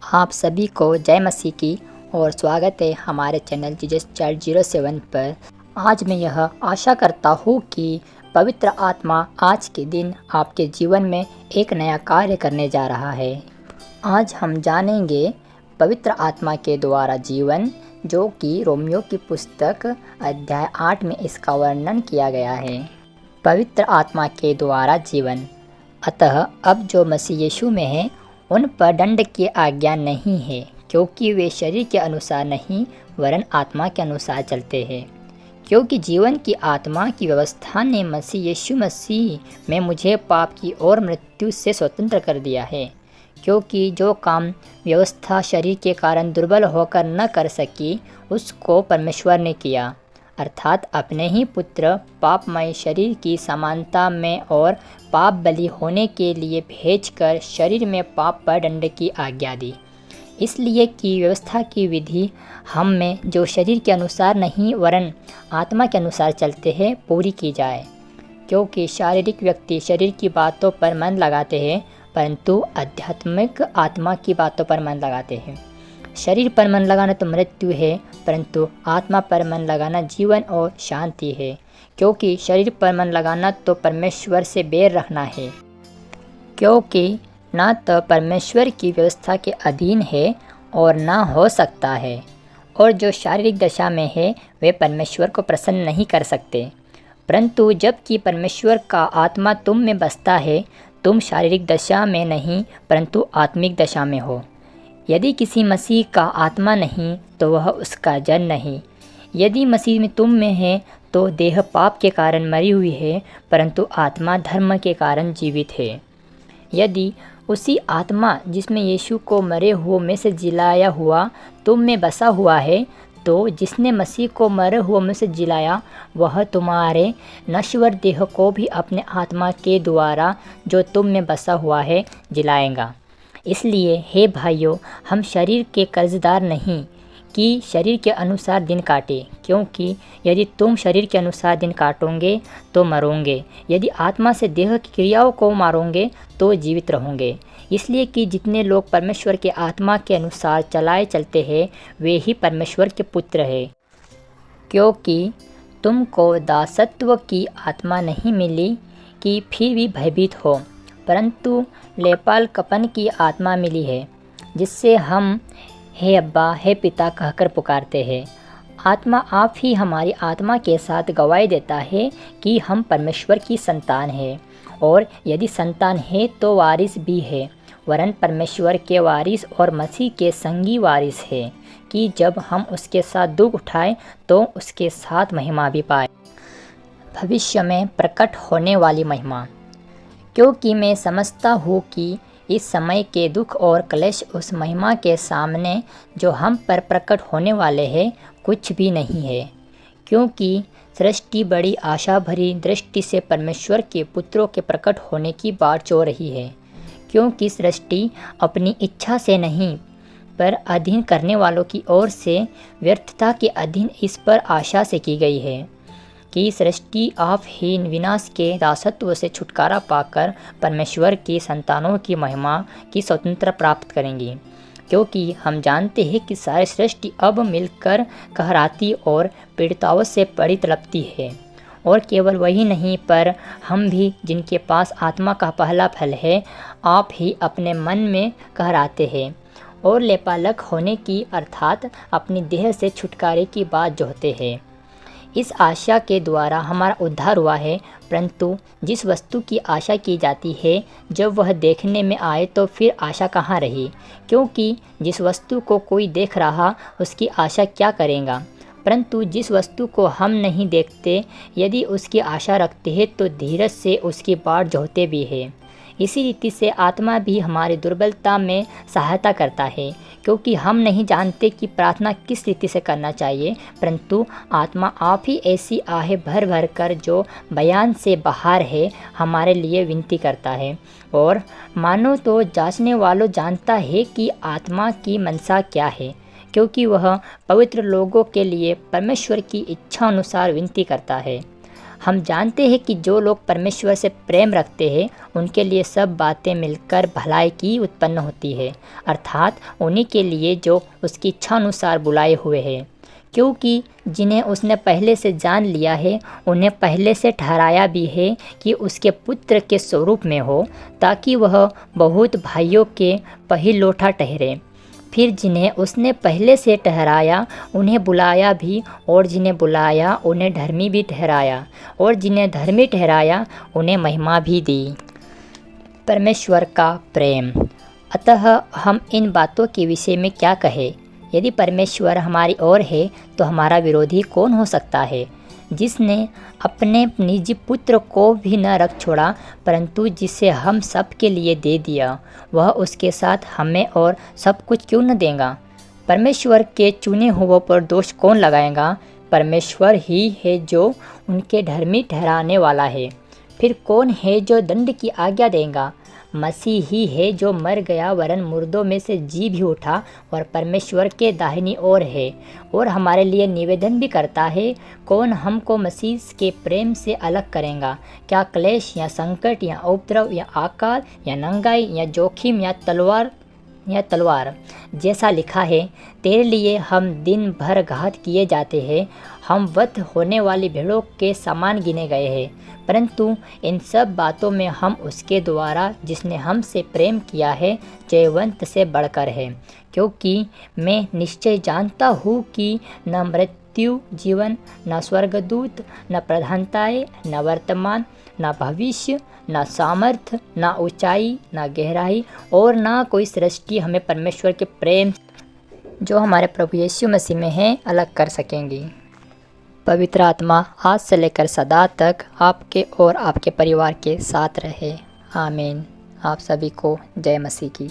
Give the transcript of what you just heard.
आप सभी को जय मसीह की और स्वागत है हमारे चैनल जीसस चाइल्ड 07 पर। आज मैं यह आशा करता हूँ कि पवित्र आत्मा आज के दिन आपके जीवन में एक नया कार्य करने जा रहा है। आज हम जानेंगे पवित्र आत्मा के द्वारा जीवन, जो कि रोमियो की पुस्तक अध्याय 8 में इसका वर्णन किया गया है। पवित्र आत्मा के द्वारा जीवन। अतः अब जो मसीह यीशु में है उन पर दंड की आज्ञा नहीं है, क्योंकि वे शरीर के अनुसार नहीं वरन आत्मा के अनुसार चलते हैं। क्योंकि जीवन की आत्मा की व्यवस्था ने मसीह यीशु मसीह में मुझे पाप की और मृत्यु से स्वतंत्र कर दिया है। क्योंकि जो काम व्यवस्था शरीर के कारण दुर्बल होकर न कर सकी, उसको परमेश्वर ने किया, अर्थात अपने ही पुत्र पापमय शरीर की समानता में और पाप बलि होने के लिए भेजकर शरीर में पाप पर दंड की आज्ञा दी, इसलिए कि व्यवस्था की विधि हम में जो शरीर के अनुसार नहीं वरन आत्मा के अनुसार चलते हैं पूरी की जाए। क्योंकि शारीरिक व्यक्ति शरीर की बातों पर मन लगाते हैं, परंतु आध्यात्मिक आत्मा की बातों पर मन लगाते हैं। शरीर पर मन लगाना तो मृत्यु है, परंतु आत्मा पर मन लगाना जीवन और शांति है। क्योंकि शरीर पर मन लगाना तो परमेश्वर से बैर रखना है, क्योंकि ना तो परमेश्वर की व्यवस्था के अधीन है और ना हो सकता है। और जो शारीरिक दशा में है वे परमेश्वर को प्रसन्न नहीं कर सकते। परंतु जबकि परमेश्वर का आत्मा तुम में बसता है, तुम शारीरिक दशा में नहीं परंतु आत्मिक दशा में हो। यदि किसी मसीह का आत्मा नहीं तो वह उसका जन नहीं। यदि मसीह में तुम में है तो देह पाप के कारण मरी हुई है, परंतु आत्मा धर्म के कारण जीवित है। यदि उसी आत्मा जिसमें यीशु को मरे हुओं में से जिलाया हुआ तुम में बसा हुआ है, तो जिसने मसीह को मरे हुओं में से जिलाया वह तुम्हारे नश्वर देह को भी अपने आत्मा के द्वारा जो तुम में बसा हुआ है जिलाएगा। इसलिए हे भाइयों, हम शरीर के कर्जदार नहीं कि शरीर के अनुसार दिन काटे, क्योंकि यदि तुम शरीर के अनुसार दिन काटोगे तो मरोगे, यदि आत्मा से देह की क्रियाओं को मारोगे तो जीवित रहोगे। इसलिए कि जितने लोग परमेश्वर के आत्मा के अनुसार चलाए चलते हैं वे ही परमेश्वर के पुत्र हैं। क्योंकि तुमको दासत्व की आत्मा नहीं मिली कि फिर भी भयभीत हो, परंतु लेपालकपन की आत्मा मिली है, जिससे हम हे अब्बा हे पिता कहकर पुकारते हैं। आत्मा आप ही हमारी आत्मा के साथ गवाही देता है कि हम परमेश्वर की संतान हैं, और यदि संतान है तो वारिस भी है, वरन परमेश्वर के वारिस और मसीह के संगी वारिस है, कि जब हम उसके साथ दुख उठाएं तो उसके साथ महिमा भी पाए, भविष्य में प्रकट होने वाली महिमा। क्योंकि मैं समझता हूँ कि इस समय के दुख और क्लेश उस महिमा के सामने जो हम पर प्रकट होने वाले हैं कुछ भी नहीं है। क्योंकि सृष्टि बड़ी आशा भरी दृष्टि से परमेश्वर के पुत्रों के प्रकट होने की बाट चो रही है। क्योंकि सृष्टि अपनी इच्छा से नहीं पर अधीन करने वालों की ओर से व्यर्थता के अधीन इस पर आशा से की गई है कि सृष्टि आपहीन विनाश के दासत्व से छुटकारा पाकर परमेश्वर की संतानों की महिमा की स्वतंत्रता प्राप्त करेंगी। क्योंकि हम जानते हैं कि सारी सृष्टि अब मिलकर कहराती और पीड़िताओं से बड़ी तड़पती है। और केवल वही नहीं पर हम भी, जिनके पास आत्मा का पहला फल है, आप ही अपने मन में कहराते हैं और लेपालक होने की अर्थात अपनी देह से छुटकारे की बात जोहते हैं। इस आशा के द्वारा हमारा उद्धार हुआ है। परंतु जिस वस्तु की आशा की जाती है जब वह देखने में आए तो फिर आशा कहाँ रही? क्योंकि जिस वस्तु को कोई देख रहा उसकी आशा क्या करेगा? परंतु जिस वस्तु को हम नहीं देखते यदि उसकी आशा रखते हैं तो धीरज से उसकी बाट जोहते भी है। इसी रीति से आत्मा भी हमारी दुर्बलता में सहायता करता है, क्योंकि हम नहीं जानते कि प्रार्थना किस रीति से करना चाहिए, परंतु आत्मा आप ही ऐसी आहें भर भर कर जो बयान से बाहर है हमारे लिए विनती करता है। और मानो तो जांचने वालों जानता है कि आत्मा की मनसा क्या है, क्योंकि वह पवित्र लोगों के लिए परमेश्वर की इच्छा अनुसार विनती करता है। हम जानते हैं कि जो लोग परमेश्वर से प्रेम रखते हैं उनके लिए सब बातें मिलकर भलाई की उत्पन्न होती है, अर्थात उन्हीं के लिए जो उसकी इच्छा अनुसार बुलाए हुए हैं। क्योंकि जिन्हें उसने पहले से जान लिया है उन्हें पहले से ठहराया भी है कि उसके पुत्र के स्वरूप में हो, ताकि वह बहुत भाइयों के पहिलौठा ठहरे। फिर जिन्हें उसने पहले से ठहराया उन्हें बुलाया भी, और जिन्हें बुलाया उन्हें धर्मी भी ठहराया, और जिन्हें धर्मी ठहराया उन्हें महिमा भी दी। परमेश्वर का प्रेम। अतः हम इन बातों के विषय में क्या कहें? यदि परमेश्वर हमारी ओर है तो हमारा विरोधी कौन हो सकता है? जिसने अपने निजी पुत्र को भी न रख छोड़ा, परंतु जिसे हम सब के लिए दे दिया, वह उसके साथ हमें और सब कुछ क्यों न देगा? परमेश्वर के चुने हुओं पर दोष कौन लगाएगा? परमेश्वर ही है जो उनके धर्मी ठहराने वाला है। फिर कौन है जो दंड की आज्ञा देगा? मसीह ही है जो मर गया वरन मुर्दों में से जी भी उठा और परमेश्वर के दाहिनी ओर है और हमारे लिए निवेदन भी करता है। कौन हमको मसीह के प्रेम से अलग करेगा? क्या क्लेश या संकट या उपद्रव या आकाल या नंगाई या जोखिम या तलवार? जैसा लिखा है, तेरे लिए हम दिन भर घात किए जाते हैं, हम वध होने वाली भेड़ों के समान गिने गए हैं। परंतु इन सब बातों में हम उसके द्वारा जिसने हमसे प्रेम किया है जयवंत से बढ़कर है। क्योंकि मैं निश्चय जानता हूँ कि न मृत्यु जीवन, न स्वर्गदूत, न प्रधानताएं, न वर्तमान, न भविष्य, न सामर्थ्य, न ऊंचाई, न गहराई और न कोई सृष्टि हमें परमेश्वर के प्रेम जो हमारे प्रभु यीशु मसीह में है अलग कर सकेंगी। पवित्र आत्मा आज से लेकर सदा तक आपके और आपके परिवार के साथ रहे। आमीन। आप सभी को जय मसीह की।